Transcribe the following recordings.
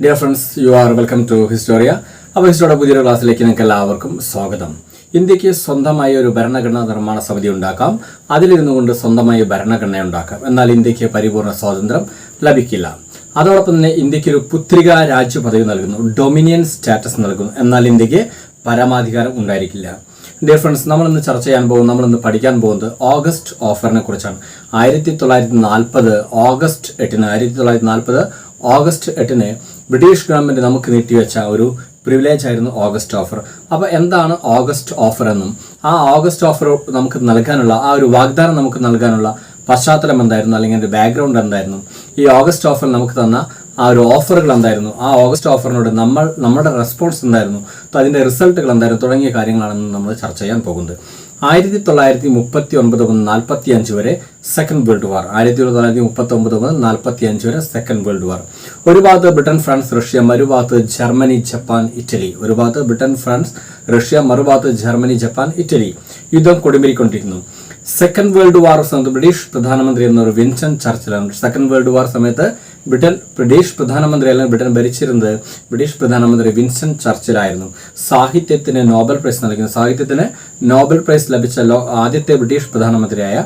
Dear friends, you are welcome to Historia. അപ്പോൾ ഹിസ്റ്റോറിയുടെ പുതിയൊരു ക്ലാസ്സിലേക്ക് നിങ്ങൾക്ക് എല്ലാവർക്കും സ്വാഗതം. ഇന്ത്യക്ക് സ്വന്തമായി ഒരു ഭരണഘടനാ നിർമ്മാണ സമിതി ഉണ്ടാക്കാം, അതിലിരുന്നു കൊണ്ട് സ്വന്തമായി ഭരണഘടന ഉണ്ടാക്കാം. എന്നാൽ ഇന്ത്യക്ക് പരിപൂർണ്ണ സ്വാതന്ത്ര്യം ലഭിക്കില്ല. അതോടൊപ്പം തന്നെ ഇന്ത്യക്ക് ഒരു പുത്രിക രാജ്യ പദവി നൽകുന്നു, ഡൊമിനിയൻ സ്റ്റാറ്റസ് നൽകുന്നു. എന്നാൽ ഇന്ത്യക്ക് പരമാധികാരം ഉണ്ടായിരിക്കില്ല. ഡിയർ ഫ്രണ്ട്സ്, നമ്മളിന്ന് ചർച്ച ചെയ്യാൻ നമ്മളിന്ന് പഠിക്കാൻ പോകുന്നത് ഓഗസ്റ്റ് ഓഫറിനെ കുറിച്ചാണ്. 1940 ഓഗസ്റ്റ് 8 ബ്രിട്ടീഷ് ഗവൺമെന്റ് നമുക്ക് നീട്ടിവെച്ച ഒരു പ്രിവിലേജ് ആയിരുന്നു ഓഗസ്റ്റ് ഓഫർ. അപ്പോൾ എന്താണ് ഓഗസ്റ്റ് ഓഫർ എന്നും ആ ഓഗസ്റ്റ് ഓഫർ നമുക്ക് നൽകാനുള്ള ആ ഒരു വാഗ്ദാനം നമുക്ക് നൽകാനുള്ള പശ്ചാത്തലം എന്തായിരുന്നു, അല്ലെങ്കിൽ അതിൻ്റെ ബാക്ക്ഗ്രൗണ്ട് എന്തായിരുന്നു, ഈ ഓഗസ്റ്റ് ഓഫറിൽ നമുക്ക് തന്ന ആ ഒരു ഓഫറുകൾ എന്തായിരുന്നു, ആ ഓഗസ്റ്റ് ഓഫറിനോട് നമ്മുടെ റെസ്പോൺസ് എന്തായിരുന്നു, അതിൻ്റെ റിസൾട്ടുകൾ എന്തായിരുന്നു തുടങ്ങിയ കാര്യങ്ങളാണെന്ന് നമ്മൾ ചർച്ച ചെയ്യാൻ പോകുന്നത്. 1939 മുതൽ 45 വരെ സെക്കൻഡ് വേൾഡ് വാർ. 1939 മുതൽ 45 വരെ സെക്കൻഡ് വേൾഡ് വാർ. ഒരു ഭാഗത്ത് ബ്രിട്ടൻ, ഫ്രാൻസ്, റഷ്യ, മറുഭാഗത്ത് ജർമ്മനി, ജപ്പാൻ, ഇറ്റലി. ഒരു ഭാഗത്ത് ബ്രിട്ടൻ, ഫ്രാൻസ്, റഷ്യ, മറുഭാഗത്ത് ജർമ്മനി, ജപ്പാൻ, ഇറ്റലി. യുദ്ധം കൊടുമ്പിരിക്കൊണ്ടിരിക്കുന്നു. സെക്കൻഡ് വേൾഡ് വാർ സമയത്ത് ബ്രിട്ടീഷ് പ്രധാനമന്ത്രി എന്നൊരു വിൻസ്റ്റൺ ചർച്ചിലാണ്. സെക്കൻഡ് വേൾഡ് വാർ സമയത്ത് ബ്രിട്ടീഷ് പ്രധാനമന്ത്രി അല്ലെങ്കിൽ ബ്രിട്ടൻ ഭരിച്ചിരുന്നത് ബ്രിട്ടീഷ് പ്രധാനമന്ത്രി വിൻസ്റ്റൺ ചർച്ചിലായിരുന്നു. സാഹിത്യത്തിന് നോബൽ പ്രൈസ് ലഭിച്ച ആദ്യത്തെ ബ്രിട്ടീഷ് പ്രധാനമന്ത്രിയായ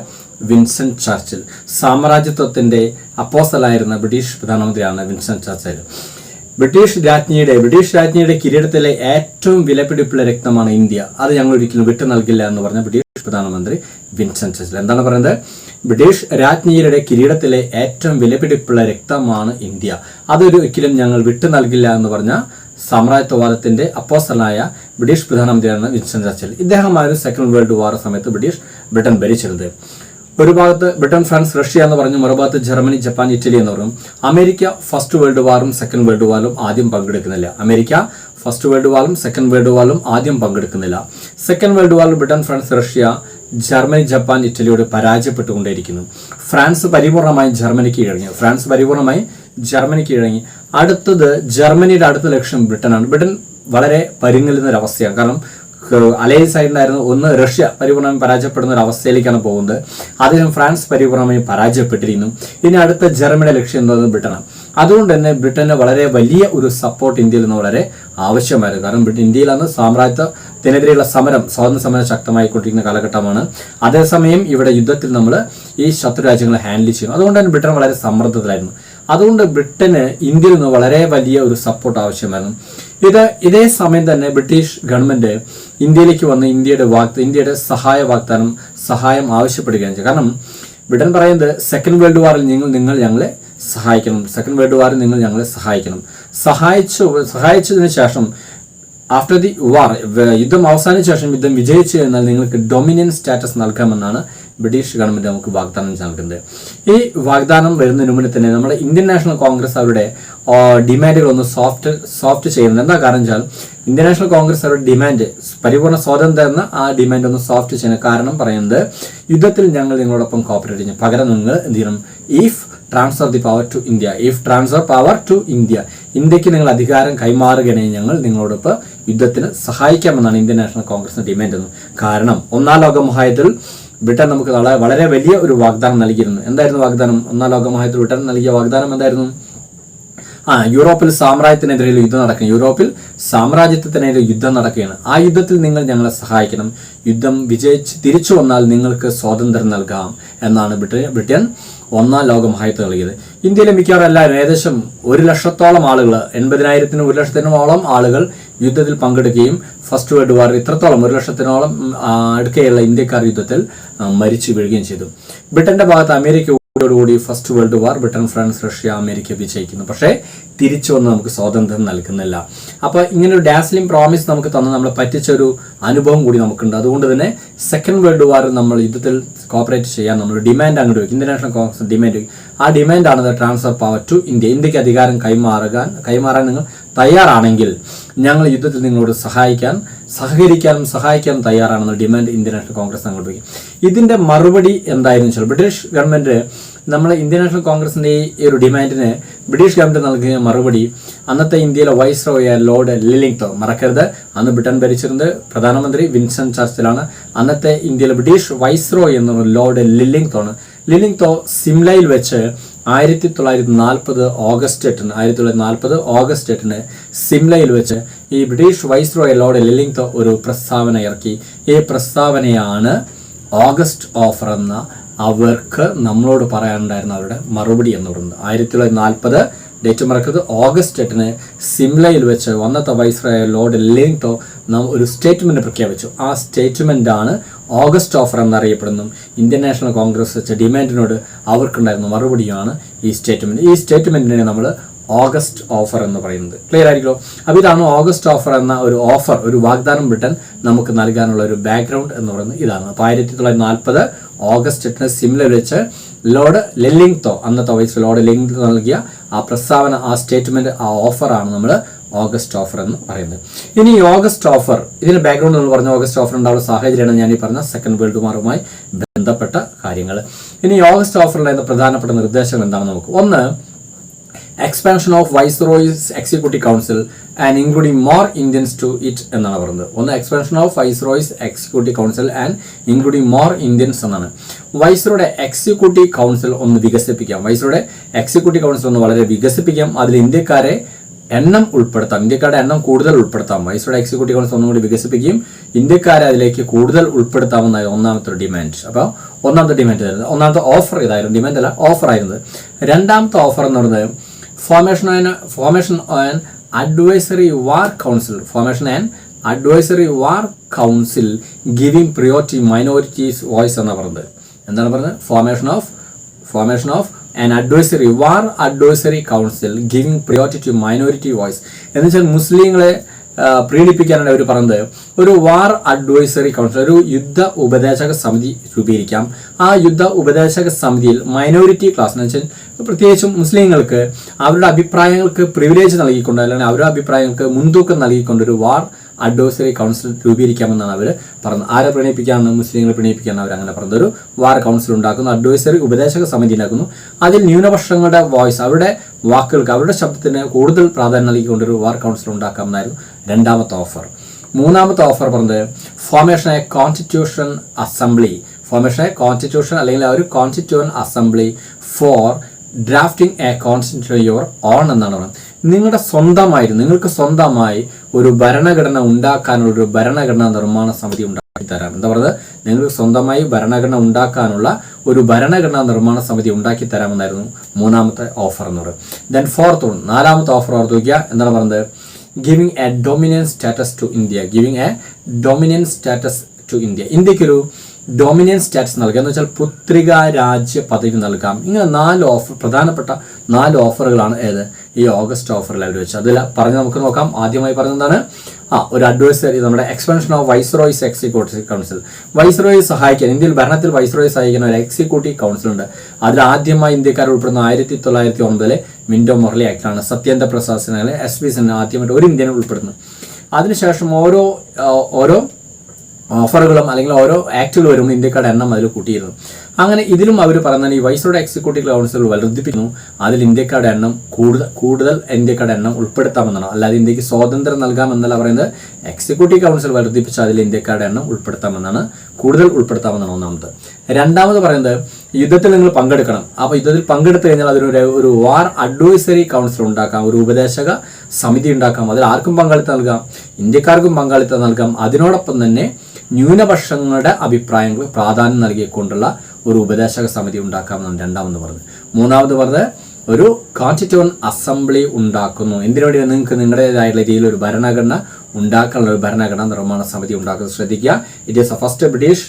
വിൻസ്റ്റൺ ചർച്ചിൽ. സാമ്രാജ്യത്വത്തിന്റെ അപ്പോസ്റ്റലായിരുന്ന ബ്രിട്ടീഷ് പ്രധാനമന്ത്രിയാണ് വിൻസ്റ്റൺ ചർച്ചിൽ. ബ്രിട്ടീഷ് രാജ്ഞിയുടെ കിരീടത്തിലെ ഏറ്റവും വിലപിടിപ്പുള്ള രക്തമാണ് ഇന്ത്യ, അത് ഞങ്ങൾ ഒരിക്കലും വിട്ടു നൽകില്ല എന്ന് പറഞ്ഞ ബ്രിട്ടീഷ് പ്രധാനമന്ത്രി വിൻസ്റ്റൺ ചർച്ചിൽ. എന്താണ് പറയുന്നത്? ബ്രിട്ടീഷ് രാജ്ഞിയുടെ കിരീടത്തിലെ ഏറ്റവും വിലപിടിപ്പുള്ള രക്തമാണ് ഇന്ത്യ, അതൊരിക്കലും ഞങ്ങൾ വിട്ടു നൽകില്ല എന്ന് പറഞ്ഞ സാമ്രാജ്യത്വവാദത്തിന്റെ അപ്പോസ്റ്റലായ ബ്രിട്ടീഷ് പ്രധാനമന്ത്രിയാണ് വിൻസ്റ്റൺ ചർച്ചിൽ. ഇദ്ദേഹമായിരുന്നു സെക്കൻഡ് വേൾഡ് വാർ സമയത്ത് ബ്രിട്ടൻ ഭരിച്ചിരുന്നത്. ഒരു ഭാഗത്ത് ബ്രിട്ടൻ, ഫ്രാൻസ്, റഷ്യ എന്ന് പറഞ്ഞു, മറുഭാഗത്ത് ജർമ്മനി, ജപ്പാൻ, ഇറ്റലി എന്ന് പറഞ്ഞു. അമേരിക്ക ഫസ്റ്റ് വേൾഡ് വാറും സെക്കൻഡ് വേൾഡ് വാറും ആദ്യം പങ്കെടുക്കുന്നില്ല. സെക്കൻഡ് വേൾഡ് വാറിൽ Britain, France, Russia, Germany, Japan, ഇറ്റലിയോട് പരാജയപ്പെട്ടുകൊണ്ടേയിരിക്കുന്നു. ഫ്രാൻസ് പരിപൂർണമായി ജർമ്മനിക്ക് കീഴടങ്ങി. അടുത്തത് ജർമ്മനിയുടെ അടുത്ത ലക്ഷ്യം ബ്രിട്ടനാണ്. ബ്രിട്ടൻ വളരെ പരിങ്ങലുന്ന ഒരു അവസ്ഥയാണ്. കാരണം അലയൻസ് ആയിട്ടുണ്ടായിരുന്നു. ഒന്ന് റഷ്യ പരിപൂർണമായും പരാജയപ്പെടുന്ന ഒരു അവസ്ഥയിലേക്കാണ് പോകുന്നത്. അദ്ദേഹം ഫ്രാൻസ് പരിപൂർണമായും പരാജയപ്പെട്ടിരിക്കുന്നു. ഇനി അടുത്ത ജർമ്മനിയുടെ ലക്ഷ്യം എന്ന് പറയുന്നത് ബ്രിട്ടനാണ്. അതുകൊണ്ട് തന്നെ ബ്രിട്ടന് വളരെ വലിയ ഒരു സപ്പോർട്ട് ഇന്ത്യയിൽ നിന്ന് വളരെ ആവശ്യമായിരുന്നു. കാരണം ഇന്ത്യയിലാണ് സാമ്രാജ്യത്തിനെതിരെയുള്ള സ്വാതന്ത്ര്യ സമരം ശക്തമായിക്കൊണ്ടിരിക്കുന്ന കാലഘട്ടമാണ്. അതേസമയം ഇവിടെ യുദ്ധത്തിൽ നമ്മൾ ഈ ശത്രു രാജ്യങ്ങളെ ഹാൻഡിൽ ചെയ്യും. അതുകൊണ്ട് തന്നെ ബ്രിട്ടൻ വളരെ സമ്മർദ്ദത്തിലായിരുന്നു. അതുകൊണ്ട് ബ്രിട്ടന് ഇന്ത്യയിൽ നിന്ന് വളരെ വലിയ ഒരു സപ്പോർട്ട് ആവശ്യമായിരുന്നു. ഇതേ സമയം തന്നെ ബ്രിട്ടീഷ് ഗവൺമെന്റ് ഇന്ത്യയിലേക്ക് വന്ന് ഇന്ത്യയുടെ സഹായം ആവശ്യപ്പെടുകയാണ് ചെയ്തു. കാരണം ബ്രിട്ടൻ പറയുന്നത് സെക്കൻഡ് വേൾഡ് വാറിൽ നിങ്ങൾ ഞങ്ങളെ സഹായിക്കണം. സഹായിച്ചതിന് ശേഷം ആഫ്റ്റർ ദി വാർ, യുദ്ധം അവസാനിച്ച ശേഷം യുദ്ധം വിജയിച്ചു കഴിഞ്ഞാൽ നിങ്ങൾക്ക് ഡൊമിനിയൻ സ്റ്റാറ്റസ് നൽകാമെന്നാണ് ബ്രിട്ടീഷ് ഗവൺമെന്റ് നമുക്ക് വാഗ്ദാനം നൽകുന്നത്. ഈ വാഗ്ദാനം വരുന്നതിന് മുന്നേ തന്നെ നമ്മുടെ ഇന്ത്യൻ നാഷണൽ കോൺഗ്രസ് അവരുടെ ഡിമാൻഡുകൾ ഒന്ന് സോഫ്റ്റ് ചെയ്യുന്നത്. എന്താ കാരണം വെച്ചാൽ ഇന്ത്യൻ നാഷണൽ കോൺഗ്രസ് അവരുടെ ഡിമാൻഡ് പരിപൂർണ്ണ സ്വാതന്ത്ര്യം എന്ന ആ ഡിമാൻഡ് ഒന്ന് സോഫ്റ്റ് ചെയ്യുന്നത്. കാരണം പറയുന്നത് യുദ്ധത്തിൽ ഞങ്ങൾ നിങ്ങളോടൊപ്പം കോപ്പറേറ്റ് ചെയ്യും, പകരം നിങ്ങൾ എന്ത് ചെയ്യണം, if transfer power to India, ഇന്ത്യക്ക് നിങ്ങൾ അധികാരം കൈമാറുകയാണെങ്കിൽ ഞങ്ങൾ നിങ്ങളോടൊപ്പം യുദ്ധത്തിന് സഹായിക്കാമെന്നാണ് ഇന്ത്യൻ നാഷണൽ കോൺഗ്രസിന്റെ ഡിമാൻഡ്. കാരണം ഒന്നാം ലോക മഹായുദ്ധത്തിൽ ബ്രിട്ടൻ നമുക്ക് വളരെ വലിയ ഒരു വാഗ്ദാനം നൽകിയിരുന്നു. എന്തായിരുന്നു വാഗ്ദാനം? ഒന്നാം ലോക മഹായുദ്ധത്തിൽ ബ്രിട്ടൻ നൽകിയ വാഗ്ദാനം എന്തായിരുന്നു? യൂറോപ്പിൽ സാമ്രാജ്യത്തിനെതിരെ യുദ്ധം നടക്കുകയാണ്. ആ യുദ്ധത്തിൽ നിങ്ങൾ ഞങ്ങളെ സഹായിക്കണം. യുദ്ധം വിജയിച്ച് തിരിച്ചു വന്നാൽ നിങ്ങൾക്ക് സ്വാതന്ത്ര്യം നൽകാം എന്നാണ് ബ്രിട്ടൻ ഒന്നാം ലോക മഹായുദ്ധം നൽകിയത്. ഇന്ത്യയിലെ മിക്കവാറും എല്ലാവരും ഏകദേശം 1,00,000-ഓളം ആളുകൾ, 80,000-നും 1,00,000-നും യുദ്ധത്തിൽ പങ്കെടുക്കുകയും ഫസ്റ്റ് വേൾഡ് വാറിൽ 1,00,000-ഓളം അടുക്കെയുള്ള ഇന്ത്യക്കാർ യുദ്ധത്തിൽ മരിച്ചു വീഴുകയും ചെയ്തു. ബ്രിട്ടന്റെ ഭാഗത്ത് അമേരിക്കയോടുകൂടി first world war Britain, France, Russia, America വിജയിക്കുന്നു. പക്ഷേ തിരിച്ചു വന്ന് നമുക്ക് സ്വാതന്ത്ര്യം നൽകുന്നില്ല. അപ്പോൾ ഇങ്ങനെ ഒരു ഡാസ്ലിംഗ് പ്രോമിസ് നമുക്ക് തന്ന് നമ്മളെ പറ്റിച്ചൊരു അനുഭവം കൂടി നമുക്കുണ്ട്. അതുകൊണ്ട് തന്നെ സെക്കൻഡ് വേൾഡ് വാറിൽ നമ്മൾ യുദ്ധത്തിൽ കോപ്പറേറ്റ് ചെയ്യാൻ നമ്മൾ ഡിമാൻഡ് അങ്ങോട്ട് വയ്ക്കും. ഇന്ത്യൻ നാഷണൽ കോൺഗ്രസ് ഡിമാൻഡ് വയ്ക്കും. ആ ഡിമാൻഡാണ് ട്രാൻസ്ഫർ പവർ ടു ഇന്ത്യ. ഇന്ത്യക്ക് അധികാരം കൈമാറാൻ നിങ്ങൾ തയ്യാറാണെങ്കിൽ ഞങ്ങൾ യുദ്ധത്തിൽ നിങ്ങളോട് സഹായിക്കാനും തയ്യാറാണെന്ന ഡിമാൻഡ് ഇന്ത്യൻ നാഷണൽ കോൺഗ്രസ് അങ്ങോട്ട് വയ്ക്കും. ഇതിന്റെ മറുപടി എന്തായിരുന്നു വെച്ചാൽ ബ്രിട്ടീഷ് ഗവൺമെന്റ് നമ്മൾ ഇന്ത്യൻ നാഷണൽ കോൺഗ്രസിന്റെ ഈ ഒരു ഡിമാൻഡിന് ബ്രിട്ടീഷ് ഗവൺമെന്റ് നൽകിയ മറുപടി അന്നത്തെ ഇന്ത്യയിലെ വൈസ്രോയ ലോർഡ് ലില്ലിംഗ്ടൺ, മറക്കരുത് അന്ന് ബ്രിട്ടൻ ഭരിച്ചിരുന്നത് പ്രധാനമന്ത്രി വിൻസ്റ്റൺ ചർച്ചിലാണ്. അന്നത്തെ ഇന്ത്യയിലെ ബ്രിട്ടീഷ് വൈസ്രോയ് എന്ന ലോർഡ് ലില്ലിംഗ്ടൺ സിംലയിൽ വെച്ച് 1940 ഓഗസ്റ്റ് 8 സിംലയിൽ വെച്ച് ഈ ബ്രിട്ടീഷ് വൈസ്രോയ് ലോർഡ് ലില്ലിംഗ്ടൺ ഒരു പ്രസ്താവന ഇറക്കി. ഈ പ്രസ്താവനയാണ് ഓഗസ്റ്റ് ഓഫർ എന്ന അവർക്ക് നമ്മളോട് പറയാനുണ്ടായിരുന്ന അവരുടെ മറുപടി എന്ന് പറയുന്നത്. 1940 ഡേറ്റ് മറക്കരുത്, ഓഗസ്റ്റ് 8 സിംലയിൽ വെച്ച് അന്നത്തെ വൈസ്രോയ് ലോർഡ് ലില്ലിംഗ്ടൺ ഒരു സ്റ്റേറ്റ്മെന്റ് പ്രഖ്യാപിച്ചു. ആ സ്റ്റേറ്റ്മെന്റ് ആണ് ഓഗസ്റ്റ് ഓഫർ എന്നറിയപ്പെടുന്നു. ഇന്ത്യൻ നാഷണൽ കോൺഗ്രസ് വെച്ച ഡിമാൻഡിനോട് അവർക്കുണ്ടായിരുന്ന മറുപടിയാണ് ഈ സ്റ്റേറ്റ്മെന്റ്. ഈ സ്റ്റേറ്റ്മെന്റിനെ നമ്മൾ ഓഗസ്റ്റ് ഓഫർ എന്ന് പറയുന്നത്. ക്ലിയർ ആയിരിക്കുമല്ലോ. അപ്പോൾ ഇതാണ് ഓഗസ്റ്റ് ഓഫർ എന്ന ഒരു ഓഫർ, ഒരു വാഗ്ദാനം ബ്രിട്ടൻ നമുക്ക് നൽകാനുള്ള ഒരു ബാക്ക്ഗ്രൗണ്ട് എന്ന് പറയുന്നത് ഇതാണ്. അപ്പോൾ 1940 ഓഗസ്റ്റ് 8 സിംലയിൽ വെച്ച് ലോർഡ് ലില്ലിംഗ്ടൺ, അന്നത്തെ വൈസ് ലോർഡ് ലില്ലിംഗ്ടൺ നൽകിയ ആ പ്രസ്താവന, ആ സ്റ്റേറ്റ്മെന്റ്, ആ ഓഫറാണ് നമ്മൾ ഓഗസ്റ്റ് ഓഫർ എന്ന് പറയുന്നത്. ഇനി ഈ ഓഗസ്റ്റ് ഓഫർ, ഇതിന് ബാക്ക്ഗ്രൗണ്ട് എന്ന് പറഞ്ഞ ഓഗസ്റ്റ് ഓഫർ ഉണ്ടാവുന്ന സാഹചര്യമാണ് ഞാൻ ഈ പറഞ്ഞ സെക്കൻഡ് വേൾഡ് വാറുമായി ബന്ധപ്പെട്ട കാര്യങ്ങൾ. ഇനി ഓഗസ്റ്റ് ഓഫറിലെ പ്രധാനപ്പെട്ട നിർദ്ദേശങ്ങൾ എന്താണെന്ന് നമുക്ക്. ഒന്ന്, expansion of viceroy's executive council and including more Indians to it എന്നാണ് പറയുന്നത്. ഒന്ന്, expansion of viceroy's executive council and including more Indians എന്നാണ്. വൈസ്രോയുടെ എക്സിക്യൂട്ടീവ് കൗൺസിൽ ഒന്ന് വികസിപ്പിക്കാം. വൈസ്രോയുടെ എക്സിക്യൂട്ടീവ് കൗൺസിൽ ഒന്ന് വളരെ വികസിപ്പിക്കാം. അതിൽ ഇന്ത്യക്കാരെ എണ്ണം ഉൾപ്പെടുത്താം, ഇന്ത്യക്കാരുടെ എണ്ണം കൂടുതൽ ഉൾപ്പെടുത്താം. വൈസ്രോയുടെ എക്സിക്യൂട്ടീവ് കൗൺസിൽ ഒന്നുകൂടി വികസിപ്പിക്കുകയും ഇന്ത്യക്കാരെ അതിലേക്ക് കൂടുതൽ ഉൾപ്പെടുത്താമെന്നായിരുന്നു ഒന്നാമത്തെ ഒരു ഡിമാൻഡ്. അപ്പോൾ ഒന്നാമത്തെ ഡിമാൻഡ് ആയിരുന്നു, ഒന്നാമത്തെ ഓഫർ ഇതായിരുന്നു, ഡിമാൻഡ് അല്ല, ഓഫർ ആയിരുന്നത്. രണ്ടാമത്തെ ഓഫർ എന്ന് പറയുന്നത് formation and advisory war council giving priority minorities voice എന്നാ പറയുന്നത്. എന്താണ് പറയുന്നത്? formation of an advisory council giving priority to minority voice എന്ന് വെച്ചാൽ മുസ്ലിങ്ങളെ പ്രീണിപ്പിക്കാനാണ് അവർ പറയുന്നത്. ഒരു വാർ അഡ്വൈസറി കൗൺസിൽ, ഒരു യുദ്ധ ഉപദേശക സമിതി രൂപീകരിക്കാം. ആ യുദ്ധ ഉപദേശക സമിതിയിൽ മൈനോറിറ്റി ക്ലാസ് എന്ന് വെച്ചാൽ പ്രത്യേകിച്ചും മുസ്ലിങ്ങൾക്ക് അവരുടെ അഭിപ്രായങ്ങൾക്ക് പ്രിവിലേജ് നൽകിക്കൊണ്ട്, അല്ലെങ്കിൽ അവരുടെ അഭിപ്രായങ്ങൾക്ക് മുൻതൂക്കം നൽകിക്കൊണ്ട് ഒരു വാർ അഡ്വൈസറി കൗൺസിൽ രൂപീകരിക്കാമെന്നാണ് അവർ പറഞ്ഞത്. ആരെ പ്രണയിപ്പിക്കാമെന്ന്? മുസ്ലിങ്ങളെ പ്രണയിപ്പിക്കാമെന്ന് അവർ അങ്ങനെ പറഞ്ഞത്. ഒരു വാർ കൗൺസിൽ ഉണ്ടാക്കുന്നു, അഡ്വൈസറി ഉപദേശക സമിതി ഉണ്ടാക്കുന്നു. അതിൽ ന്യൂനപക്ഷങ്ങളുടെ വോയിസ്, അവരുടെ വാക്കുകൾക്ക്, അവരുടെ ശബ്ദത്തിന് കൂടുതൽ പ്രാധാന്യം നൽകിക്കൊണ്ടൊരു വാർ കൗൺസിൽ ഉണ്ടാക്കാമെന്നായിരുന്നു രണ്ടാമത്തെ ഓഫർ. മൂന്നാമത്തെ ഓഫർ പറഞ്ഞത് ഫോർമേഷൻ എ കോൺസ്റ്റിറ്റ്യൂഷൻ അസംബ്ലി, അല്ലെങ്കിൽ ഒരു കോൺസ്റ്റിറ്റ്യൂവൻ assembly four drafting A constitution your own എന്നാണ് പറയുന്നത്. നിങ്ങൾക്ക് സ്വന്തമായി ഒരു ഭരണഘടന ഉണ്ടാക്കാനുള്ള ഒരു ഭരണഘടനാ നിർമ്മാണ സമിതി ഉണ്ടാക്കി തരാം. എന്താ പറയുന്നത്? നിങ്ങൾക്ക് സ്വന്തമായി ഭരണഘടന ഉണ്ടാക്കാനുള്ള ഒരു ഭരണഘടനാ നിർമ്മാണ സമിതി ഉണ്ടാക്കി തരാമെന്നായിരുന്നു മൂന്നാമത്തെ ഓഫർ എന്ന് പറയുന്നത്. ദെൻ ഫോർത്ത് വൺ, നാലാമത്തെ ഓഫർ ഓർത്ത് വയ്ക്കുക. എന്താണ് പറയുന്നത്? Giving a dominance status to India. ഇന്ത്യക്കൊരു ഡൊമിനിയൻ സ്റ്റാറ്റസ് നൽകുക എന്ന് വെച്ചാൽ പുത്രിക രാജ്യ പദവി നൽകാം. ഇങ്ങനെ പ്രധാനപ്പെട്ട 4 ഓഫറുകളാണ് ഏത് ഈ ഓഗസ്റ്റ് ഓഫറിൽ അവർ വെച്ച്. അതിൽ പറഞ്ഞ് നമുക്ക് നോക്കാം. ആദ്യമായി പറഞ്ഞതാണ് ഒരു അഡ്വൈസറി, നമ്മുടെ expansion of viceroy's executive council. വൈസ്രോയെ സഹായിക്കാൻ, ഇന്ത്യയിൽ ഭരണത്തിൽ വൈസ്രോയെ സഹായിക്കുന്ന ഒരു എക്സിക്യൂട്ടീവ് കൗൺസിൽ ഉണ്ട്. അതിൽ ആദ്യമായി ഇന്ത്യക്കാർ ഉൾപ്പെടുന്ന 1909 മിന്റോ മൊർലി ആക്ടാണ്. സത്യേന്ദ്ര പ്രസാദ് സിൻഹ, SP സിൻഹ ആദ്യമായിട്ട് ഒരു ഇന്ത്യനെ ഉൾപ്പെടുന്നു. അതിനുശേഷം ഓരോ ഓഫറുകളും അല്ലെങ്കിൽ ഓരോ ആക്ടുകൾ വരുമ്പോൾ ഇന്ത്യക്കാരുടെ എണ്ണം അതിൽ കൂട്ടിയിരുന്നു. അങ്ങനെ ഇതിലും അവർ പറയുന്നത് ഈ വൈസ്രോയുടെ എക്സിക്യൂട്ടീവ് കൗൺസിൽ വർദ്ധിപ്പിക്കുന്നു. അതിൽ ഇന്ത്യക്കാരുടെ എണ്ണം കൂടുതൽ ഇന്ത്യക്കാരുടെ എണ്ണം ഉൾപ്പെടുത്താമെന്നാണ്. അല്ലാതെ ഇന്ത്യക്ക് സ്വാതന്ത്ര്യം നൽകാമെന്നല്ല പറയുന്നത്. എക്സിക്യൂട്ടീവ് കൗൺസിൽ വർദ്ധിപ്പിച്ച് അതിൽ ഇന്ത്യക്കാരുടെ എണ്ണം കൂടുതൽ ഉൾപ്പെടുത്താമെന്നാണ് ഒന്നാമത്. രണ്ടാമത് പറയുന്നത് യുദ്ധത്തിൽ നിങ്ങൾ പങ്കെടുക്കണം. അപ്പോൾ യുദ്ധത്തിൽ പങ്കെടുത്തു കഴിഞ്ഞാൽ അതിനൊരു വാർ അഡ്വൈസറി കൗൺസിൽ ഉണ്ടാക്കാം, ഒരു ഉപദേശക സമിതി ഉണ്ടാക്കാം. അതിൽ ആർക്കും പങ്കാളിത്തം നൽകാം, ഇന്ത്യക്കാർക്കും പങ്കാളിത്തം നൽകാം. അതിനോടൊപ്പം തന്നെ ന്യൂനപക്ഷങ്ങളുടെ അഭിപ്രായങ്ങൾ പ്രാധാന്യം നൽകിക്കൊണ്ടുള്ള ഒരു ഉപദേശക സമിതി ഉണ്ടാക്കാമെന്നാണ് രണ്ടാമത് പറഞ്ഞത്. മൂന്നാമത് പറഞ്ഞത് ഒരു കോൺസ്റ്റിറ്റ്യൂവൻ അസംബ്ലി ഉണ്ടാക്കുന്നു. എന്തിനു വേണ്ടി? നിങ്ങൾക്ക് നിങ്ങളുടേതായിട്ടുള്ള രീതിയിൽ ഒരു ഭരണഘടന ഉണ്ടാക്കാനുള്ള ഒരു ഭരണഘടനാ നിർമ്മാണ സമിതി ഉണ്ടാക്കുന്നത്. ശ്രദ്ധിക്കുക, it is A first British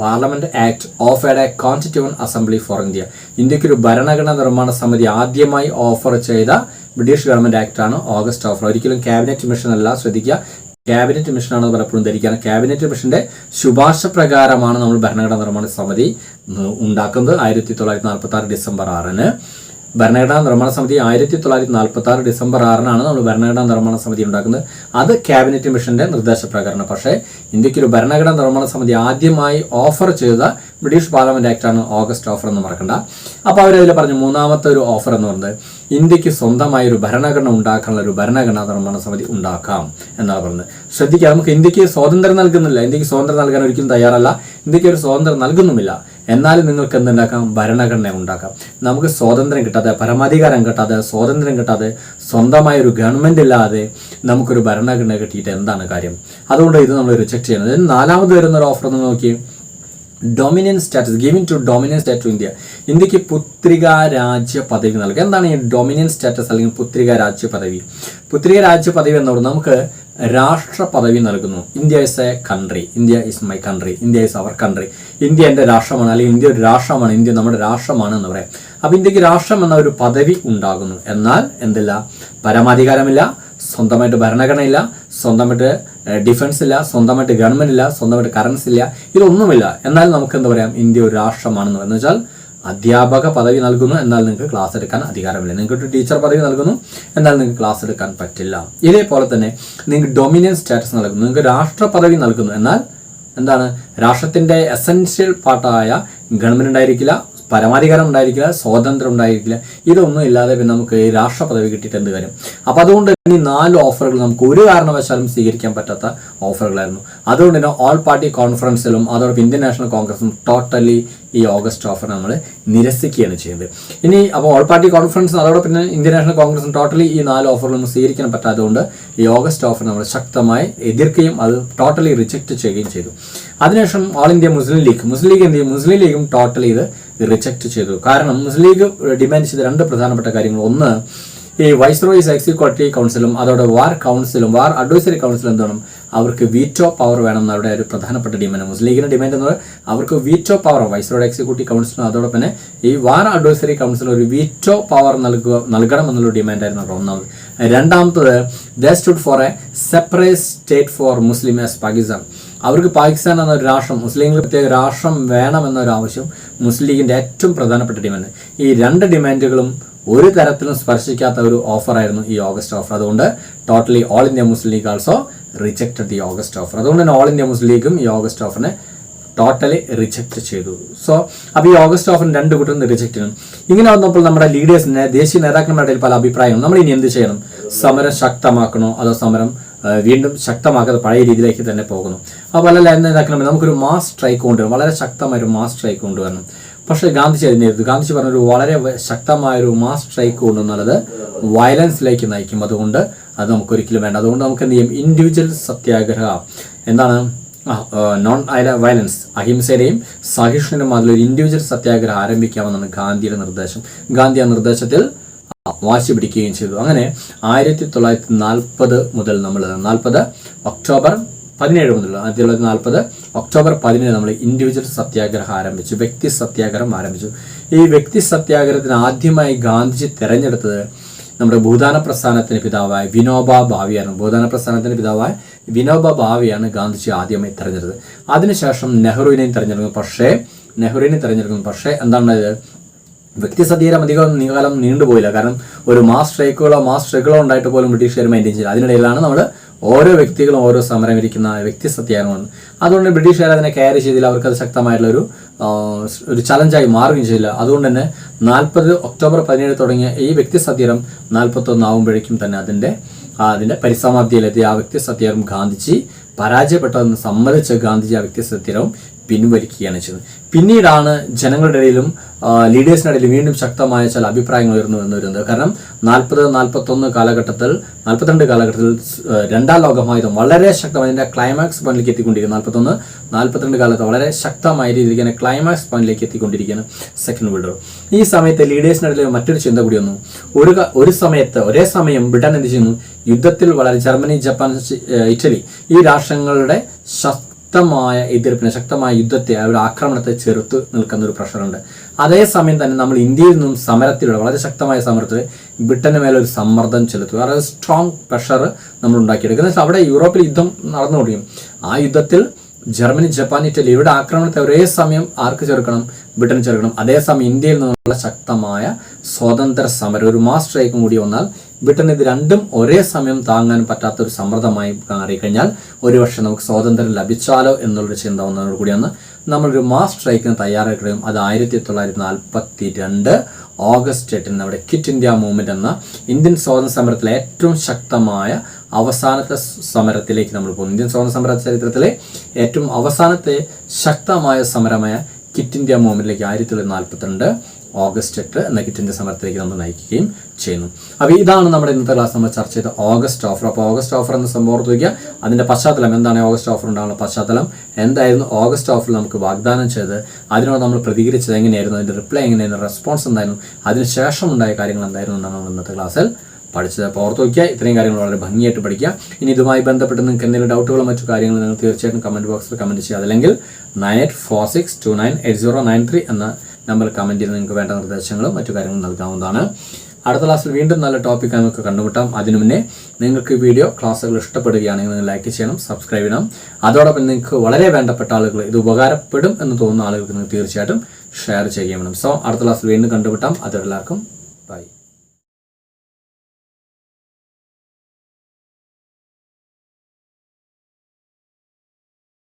parliament act offered A കോൺസ്റ്റിറ്റ്യൂവൻ assembly for India. ഇന്ത്യക്ക് ഒരു ഭരണഘടനാ നിർമ്മാണ സമിതി ആദ്യമായി ഓഫർ ചെയ്ത ബ്രിട്ടീഷ് ഗവൺമെന്റ് ആക്ട് ആണ് ഓഗസ്റ്റ് ഓഫർ. ഒരിക്കലും ക്യാബിനറ്റ് മിഷൻ അല്ല. ശ്രദ്ധിക്കുക, ക്യാബിനറ്റ് മിഷനാണെന്ന് പലപ്പോഴും ധരിക്കുകയാണ്. ക്യാബിനറ്റ് മിഷന്റെ ശുപാർശ പ്രകാരമാണ് നമ്മൾ ഭരണഘടനാ നിർമ്മാണ സമിതി ഉണ്ടാക്കുന്നത്. 1946 ഡിസംബർ 6 ഭരണഘടനാ നിർമ്മാണ സമിതി 1946 ഡിസംബർ 6 നമ്മൾ ഭരണഘടനാ നിർമ്മാണ സമിതി ഉണ്ടാക്കുന്നത്. അത് ക്യാബിനറ്റ് മിഷന്റെ നിർദ്ദേശപ്രകാരമാണ്. പക്ഷേ ഇന്ത്യക്കൊരു ഭരണഘടനാ നിർമ്മാണ സമിതി ആദ്യമായി ഓഫർ ചെയ്ത ബ്രിട്ടീഷ് പാർലമെന്റ് ആക്ട് ആണ് ഓഗസ്റ്റ് ഓഫർ എന്ന് മറക്കണ്ട. അപ്പോൾ അവരതിൽ പറഞ്ഞു മൂന്നാമത്തെ ഒരു ഓഫർ എന്ന് പറയുന്നത് ഇന്ത്യക്ക് സ്വന്തമായി ഒരു ഭരണഘടന ഉണ്ടാക്കാനുള്ള ഒരു ഭരണഘടനാ നിർമ്മാണ സമിതി ഉണ്ടാക്കാം എന്നാണ് പറയുന്നത്. ശ്രദ്ധിക്കുക, നമുക്ക് ഇന്ത്യക്ക് സ്വാതന്ത്ര്യം നൽകുന്നില്ല, ഇന്ത്യക്ക് സ്വാതന്ത്ര്യം നൽകാൻ ഒരിക്കലും തയ്യാറല്ല, ഇന്ത്യക്ക് ഒരു സ്വാതന്ത്ര്യം നൽകുന്നുമില്ല. എന്നാലും നിങ്ങൾക്ക് എന്തുണ്ടാക്കാം, ഭരണഘടന ഉണ്ടാക്കാം. നമുക്ക് സ്വാതന്ത്ര്യം കിട്ടാതെ, പരമാധികാരം കിട്ടാതെ, സ്വാതന്ത്ര്യം കിട്ടാതെ, സ്വന്തമായ ഒരു ഗവൺമെൻറ് ഇല്ലാതെ നമുക്കൊരു ഭരണഘടന കിട്ടിയിട്ട് എന്താണ് കാര്യം? അതുകൊണ്ട് ഇത് നമ്മൾ റിജക്ട് ചെയ്യണം. ഇതിന് നാലാമത് വരുന്ന ഒരു ഓഫർ ഒന്ന് നോക്കി, dominion status, giving to dominion status to India. ഇന്ത്യക്ക് പുത്രികാ രാജ്യ പദവി നൽകുക. എന്താണ് ഈ ഡൊമിനിയൻ സ്റ്റാറ്റസ് അല്ലെങ്കിൽ പുത്രികാ രാജ്യ പദവി? പുത്രികാ രാജ്യ പദവി എന്ന് പറഞ്ഞാൽ നമുക്ക് രാഷ്ട്ര പദവി നൽകുന്നു. India is a country, India is my country, India is our country. India എൻ്റെ രാഷ്ട്രമാണ്, അല്ലെങ്കിൽ ഇന്ത്യ ഒരു രാഷ്ട്രമാണ്, ഇന്ത്യ നമ്മുടെ രാഷ്ട്രമാണ് എന്ന് പറയാം. അപ്പോൾ ഇന്ത്യക്ക് രാഷ്ട്രം എന്ന ഒരു പദവി ഉണ്ടാകുന്നു. എന്നാൽ എന്തില്ല, പരമാധികാരമില്ല, സ്വന്തമായിട്ട് ഭരണഘടന ഇല്ല, സ്വന്തമായിട്ട് ഡിഫൻസ് ഇല്ല, സ്വന്തമായിട്ട് ഗവൺമെന്റ് ഇല്ല, സ്വന്തമായിട്ട് കറൻസി ഇല്ല, ഇതൊന്നുമില്ല. എന്നാൽ നമുക്ക് എന്താ പറയാം, ഇന്ത്യ ഒരു രാഷ്ട്രമാണെന്ന് എന്ന് വെച്ചാൽ അധ്യാപക പദവി നൽകുന്നു, എന്നാൽ നിങ്ങൾക്ക് ക്ലാസ് എടുക്കാൻ അധികാരമില്ല. നിങ്ങൾക്ക് ടീച്ചർ പദവി നൽകുന്നു, എന്നാൽ നിങ്ങൾക്ക് ക്ലാസ് എടുക്കാൻ പറ്റില്ല. ഇതേപോലെ തന്നെ നിങ്ങൾക്ക് ഡൊമിനിയൻ സ്റ്റാറ്റസ് നൽകുന്നു, നിങ്ങൾക്ക് രാഷ്ട്ര പദവി നൽകുന്നു, എന്നാൽ എന്താണ്, രാഷ്ട്രത്തിന്റെ എസെൻഷ്യൽ പാർട്ടായ ഗവൺമെന്റ് ഉണ്ടായിരിക്കില്ല, പരമാധികാരം ഉണ്ടായിരിക്കില്ല, സ്വാതന്ത്ര്യം ഉണ്ടായിരിക്കില്ല. ഇതൊന്നും ഇല്ലാതെ പിന്നെ നമുക്ക് ഈ രാഷ്ട്ര പദവി കിട്ടിയിട്ട് എന്ത് കാര്യം? അപ്പോൾ അതുകൊണ്ട് ഈ 4 ഓഫറുകൾ നമുക്ക് ഒരു കാരണവശാലും സ്വീകരിക്കാൻ പറ്റാത്ത ഓഫറുകളായിരുന്നു. അതുകൊണ്ട് തന്നെ ഓൾ പാർട്ടി കോൺഫറൻസിലും അതോടൊപ്പം ഇന്ത്യൻ നാഷണൽ കോൺഗ്രസും ടോട്ടലി ഈ ഓഗസ്റ്റ് ഓഫർ നമ്മൾ നിരസിക്കുകയാണ് ചെയ്യുന്നത്. ഇനി അപ്പോൾ ഓൾ പാർട്ടി കോൺഫറൻസും അതോടൊപ്പം പിന്നെ ഇന്ത്യൻ നാഷണൽ കോൺഗ്രസും ടോട്ടലി ഈ 4 ഓഫറുകളൊന്നും സ്വീകരിക്കാൻ പറ്റാത്തതുകൊണ്ട് ഈ ഓഗസ്റ്റ് ഓഫർ നമ്മൾ ശക്തമായി എതിർക്കുകയും അത് ടോട്ടലി റിജക്റ്റ് ചെയ്യുകയും ചെയ്തു. അതിനുശേഷം ഓൾ ഇന്ത്യ മുസ്ലിം ലീഗ് എന്ത് ചെയ്യും? മുസ്ലിം ലീഗും ടോട്ടലി ഇത് റിജക്റ്റ് ചെയ്തു. കാരണം മുസ്ലിം ലീഗ് ഡിമാൻഡ് ചെയ്ത 2 പ്രധാനപ്പെട്ട കാര്യങ്ങൾ. ഒന്ന്, ഈ വൈസ്രോയിസ് എക്സിക്യൂട്ടീവ് കൗൺസിലും അതോടെ വാർ കൗൺസിലും വാർ അഡ്വൈസറി കൗൺസിലും എന്താണ്, അവർക്ക് വീറ്റോ പവർ വേണം എന്ന് അവിടെ ഒരു പ്രധാനപ്പെട്ട ഡിമാൻഡ്. മുസ്ലിം ലീഗിന്റെ ഡിമാൻഡ് എന്ന് പറയുന്നത് അവർക്ക് വീറ്റോ പവർ, വൈസ്രോയുടെ എക്സിക്യൂട്ടീവ് കൗൺസിലും അതോടൊപ്പം തന്നെ ഈ വാർ അഡ്വൈസറി കൗൺസിലും ഒരു വീറ്റോ പവർ നൽകണം എന്നുള്ള ഡിമാൻഡായിരുന്നു ഒന്നാമത്. രണ്ടാമത്തത്, they stood for a separate state for Muslim as Pakistan. അവർക്ക് പാകിസ്ഥാൻ എന്നൊരു രാഷ്ട്രം, മുസ്ലിംകൾ പ്രത്യേക രാഷ്ട്രം വേണമെന്നൊരു ആവശ്യം മുസ്ലിം ലീഗിന്റെ ഏറ്റവും പ്രധാനപ്പെട്ട ഡിമാൻഡ്. ഈ 2 ഡിമാൻഡുകളും ഒരു തരത്തിലും സ്പർശിക്കാത്ത ഒരു ഓഫറായിരുന്നു ഈ ഓഗസ്റ്റ് ഓഫർ. അതുകൊണ്ട് totally all India Muslim league also rejected the August offer. അതുകൊണ്ട് തന്നെ ഓൾ ഇന്ത്യ മുസ്ലിം ലീഗും ഈ ഓഗസ്റ്റ് ഓഫറിനെ ടോട്ടലി റിജക്റ്റ് ചെയ്തു. അപ്പോൾ ഈ ഓഗസ്റ്റ് ഓഫറിന് 2 കൂട്ടരും റിജക്റ്റ് ചെയ്യണം. ഇങ്ങനെ വന്നപ്പോൾ നമ്മുടെ ലീഡേഴ്സിന്, ദേശീയ നേതാക്കന്മാരുടെ പല അഭിപ്രായങ്ങളും, നമ്മൾ ഇനി എന്ത് ചെയ്യണം? സമരം ശക്തമാക്കണോ അതോ സമരം വീണ്ടും ശക്തമാക്കാതെ പഴയ രീതിയിലേക്ക് തന്നെ പോകുന്നു? അപ്പോൾ അല്ല, എന്താക്കണം, നമുക്കൊരു മാസ് സ്ട്രൈക്ക് കൊണ്ടുവരണം, വളരെ ശക്തമായൊരു മാസ് സ്ട്രൈക്ക് കൊണ്ടുവരണം. പക്ഷേ ഗാന്ധിജി അതിനെതിർത്തു. ഗാന്ധിജി പറഞ്ഞൊരു വളരെ ശക്തമായൊരു മാസ് സ്ട്രൈക്ക് കൊണ്ടുവന്നത് വയലൻസിലേക്ക് നയിക്കും. അതുകൊണ്ട് അത് നമുക്കൊരിക്കലും വേണ്ട. അതുകൊണ്ട് നമുക്ക് എന്ത് ചെയ്യും? ഇൻഡിവിജ്വൽ സത്യാഗ്രഹ, എന്താണ്, നോൺ വയലൻസ്, അഹിംസയുടെയും സഹിഷ്ണുതയും അതിലൊരു ഇൻഡിവിജ്വൽ സത്യാഗ്രഹം ആരംഭിക്കാമെന്നാണ് ഗാന്ധിയുടെ നിർദ്ദേശം. ഗാന്ധി ആ നിർദ്ദേശത്തിൽ വാശി പിടിക്കുകയും ചെയ്തു. അങ്ങനെ 1940 മുതൽ നമ്മൾ 40 ഒക്ടോബർ 17 മുതൽ 1940 ഒക്ടോബർ 17 നമ്മൾ ഇൻഡിവിജ്വൽ സത്യാഗ്രഹം ആരംഭിച്ചു, വ്യക്തി സത്യാഗ്രഹം ആരംഭിച്ചു. ഈ വ്യക്തി സത്യാഗ്രഹത്തിന് ആദ്യമായി ഗാന്ധിജി തിരഞ്ഞെടുത്തത് നമ്മുടെ ഭൂദാന പ്രസ്ഥാനത്തിന് പിതാവായ വിനോബാ ഭാവെയാണ്. ഭൂദാന പ്രസ്ഥാനത്തിന് പിതാവായ വിനോബാ ഭാവെയാണ് ഗാന്ധിജി ആദ്യമായി തിരഞ്ഞെടുത്തത്. അതിനുശേഷം നെഹ്റുവിനെയും തിരഞ്ഞെടുക്കുന്നു. പക്ഷേ എന്താണത്, വ്യക്തി സത്യാഗ്രഹം അധികം കാലം നീണ്ടുപോയില്ല. കാരണം ഒരു മാസ് സ്ട്രൈക്കുകളോ ഉണ്ടായിട്ട് പോലും ബ്രിട്ടീഷുകാർ മെയിൻറ്റെയിൻ ചെയ്യില്ല. അതിനിടയിലാണ് നമ്മൾ ഓരോ വ്യക്തികളും ഓരോ സമരം ഇരിക്കുന്ന വ്യക്തി സത്യാഗ്രഹമാണ്. അതുകൊണ്ട് ബ്രിട്ടീഷുകാർ അതിനെ കെയർ ചെയ്തില്ല. അവർക്കത് ശക്തമായിട്ടുള്ള ഒരു ചലഞ്ചായി മാറുകയും ചെയ്യില്ല. അതുകൊണ്ട് തന്നെ 40 ഒക്ടോബർ 17 തുടങ്ങിയ ഈ വ്യക്തി സത്യാഗ്രഹം 41 ആകുമ്പോഴേക്കും തന്നെ അതിന്റെ പരിസമാപ്തിയിലെത്തി. ആ വ്യക്തി സത്യാഗ്രഹം ഗാന്ധിജി പരാജയപ്പെട്ടതെന്ന് സമ്മതിച്ച് ഗാന്ധിജി ആ വ്യക്തി സത്യാഗ്രഹം പിൻവലിക്കുകയാണ് ചെയ്തത്. പിന്നീടാണ് ജനങ്ങളുടെ ഇടയിലും ലീഡേഴ്സിൻ്റെ ഇടയിലും വീണ്ടും ശക്തമായ ചില അഭിപ്രായങ്ങൾ ഉയർന്നു വരുന്നത്. കാരണം 42 കാലഘട്ടത്തിൽ 2ാം ലോകമഹായുദ്ധം വളരെ ശക്തമായി അതിൻ്റെ ക്ലൈമാക്സ് പോയിന്റിലേക്ക് എത്തിക്കൊണ്ടിരിക്കുന്നു. 41-42 കാലത്ത് വളരെ ശക്തമായ രീതിയിൽ തന്നെ ക്ലൈമാക്സ് പോയിന്റിലേക്ക് എത്തിക്കൊണ്ടിരിക്കുകയാണ് സെക്കൻഡ് വേൾഡ് വാർ. ഈ സമയത്ത് ലീഡേഴ്സിൻ്റെ ഇടയിൽ മറ്റൊരു ചിന്ത കൂടി വന്നു. ഒരേ സമയം ബ്രിട്ടൻ എന്ത് ചെയ്യുന്നു, യുദ്ധത്തിൽ വളരെ ജർമ്മനി, ജപ്പാൻ, ഇറ്റലി ഈ രാഷ്ട്രങ്ങളുടെ ശക്തമായ എതിർപ്പിനെ, ശക്തമായ യുദ്ധത്തെ, അവരുടെ ആക്രമണത്തെ ചെറുത്ത് നിൽക്കുന്ന ഒരു പ്രഷറുണ്ട്. അതേസമയം തന്നെ നമ്മൾ ഇന്ത്യയിൽ നിന്നും സമരത്തിലൂടെ, വളരെ ശക്തമായ സമരത്തിൽ ബ്രിട്ടന് മേലെ ഒരു സമ്മർദ്ദം ചെലുത്തുക, വളരെ സ്ട്രോങ് പ്രഷർ നമ്മൾ ഉണ്ടാക്കിയെടുക്കുന്നത്. അവിടെ യൂറോപ്പിൽ യുദ്ധം നടന്നുകൊണ്ടിരിക്കും. ആ യുദ്ധത്തിൽ ജർമ്മനി, ജപ്പാൻ, ഇറ്റലി ഇവരുടെ ആക്രമണത്തെ ഒരേ സമയം ആർക്ക് ചെറുക്കണം? ബ്രിട്ടൻ ചെറുക്കണം. അതേസമയം ഇന്ത്യയിൽ നിന്നുള്ള ശക്തമായ സ്വാതന്ത്ര്യ സമരം, ഒരു മാസ് സ്ട്രൈക്കും കൂടി വന്നാൽ ബ്രിട്ടൻ ഇത് രണ്ടും ഒരേ സമയം താങ്ങാൻ പറ്റാത്തൊരു സമ്മർദ്ദമായി മാറിക്കഴിഞ്ഞാൽ ഒരുപക്ഷെ നമുക്ക് സ്വാതന്ത്ര്യം ലഭിച്ചാലോ എന്നുള്ളൊരു ചിന്ത വന്നതോടു കൂടിയാണ് നമ്മളൊരു മാസ് സ്ട്രൈക്കിന് തയ്യാറെടുക്കുകയും അത് 1942 ഓഗസ്റ്റ് 8 നമ്മുടെ ക്വിറ്റ് ഇന്ത്യ മൂവ്മെന്റ് എന്ന ഇന്ത്യൻ സ്വാതന്ത്ര്യ സമരത്തിലെ ഏറ്റവും ശക്തമായ അവസാനത്തെ സമരത്തിലേക്ക് നമ്മൾ പോകുന്നു. ഇന്ത്യൻ സ്വാതന്ത്ര്യ സമര ചരിത്രത്തിലെ ഏറ്റവും അവസാനത്തെ ശക്തമായ സമരമായ ക്വിറ്റ് ഇന്ത്യ മൂവ്മെന്റിലേക്ക് 1942 ഓഗസ്റ്റ് 8 എന്ന ക്വിറ്റ് ഇന്ത്യ സമരത്തിലേക്ക് നമ്മൾ നയിക്കുകയും ചെയ്യുന്നു. അപ്പോൾ ഇതാണ് നമ്മുടെ ഇന്നത്തെ ക്ലാസ് നമ്മൾ ചർച്ച ചെയ്ത ഓഗസ്റ്റ് ഓഫർ. അപ്പോൾ ഓഗസ്റ്റ് ഓഫർ എന്ന സംഭവം ഓർത്ത് വയ്ക്കുക. അതിൻ്റെ പശ്ചാത്തലം എന്താണ്, ഓഗസ്റ്റ് ഓഫർ ഉണ്ടാകുന്ന പശ്ചാത്തലം എന്തായിരുന്നു, ഓഗസ്റ്റ് ഓഫറിൽ നമുക്ക് വാഗ്ദാനം ചെയ്ത് അതിനോട് നമ്മൾ പ്രതികരിച്ചത് എങ്ങനെയായിരുന്നു, അതിൻ്റെ റിപ്ലൈ എങ്ങനെയായിരുന്നു, റെസ്പോൺസ് എന്തായിരുന്നു, അതിനുശേഷം ഉണ്ടായ കാര്യങ്ങൾ എന്തായിരുന്നു എന്നാണ് നമ്മൾ ഇന്നത്തെ ക്ലാസ്സിൽ പഠിച്ചത്. അപ്പോൾ ഓർത്ത് വയ്ക്കുക. ഇത്രയും കാര്യങ്ങൾ വളരെ ഭംഗിയായിട്ട് പഠിക്കുക. ഇനി ഇതുമായി ബന്ധപ്പെട്ട് നിങ്ങൾക്ക് എന്തെങ്കിലും ഡൗട്ടുകളോ മറ്റു കാര്യങ്ങൾ നിങ്ങൾ തീർച്ചയായിട്ടും കമൻറ്റ് ബോക്സിൽ കമൻറ്റ് ചെയ്യുക. അതല്ലെങ്കിൽ 9846298093 എന്ന നമ്പർ കമൻറ്റ് ചെയ്ത് നിങ്ങൾക്ക് വേണ്ട നിർദ്ദേശങ്ങളും മറ്റു കാര്യങ്ങളും നൽകാവുന്നതാണ്. അടുത്ത ക്ലാസ്സിൽ വീണ്ടും നല്ല ടോപ്പിക് നമുക്ക് കണ്ടുമുട്ടാം. അതിനു മുന്നേ നിങ്ങൾക്ക് ഈ വീഡിയോ ക്ലാസ്സുകൾ ഇഷ്ടപ്പെടുകയാണെങ്കിൽ നിങ്ങൾ ലൈക്ക് ചെയ്യണം, സബ്സ്ക്രൈബ് ചെയ്യണം. അതോടൊപ്പം നിങ്ങൾക്ക് വളരെ വേണ്ടപ്പെട്ട ആളുകൾ, ഇത് ഉപകാരപ്പെടും എന്ന് തോന്നുന്ന ആളുകൾക്ക് നിങ്ങൾ തീർച്ചയായിട്ടും ഷെയർ ചെയ്യണം. സോ അടുത്ത ക്ലാസ്സിൽ വീണ്ടും കണ്ടുമുട്ടാം. അതെല്ലാവർക്കും ബൈ.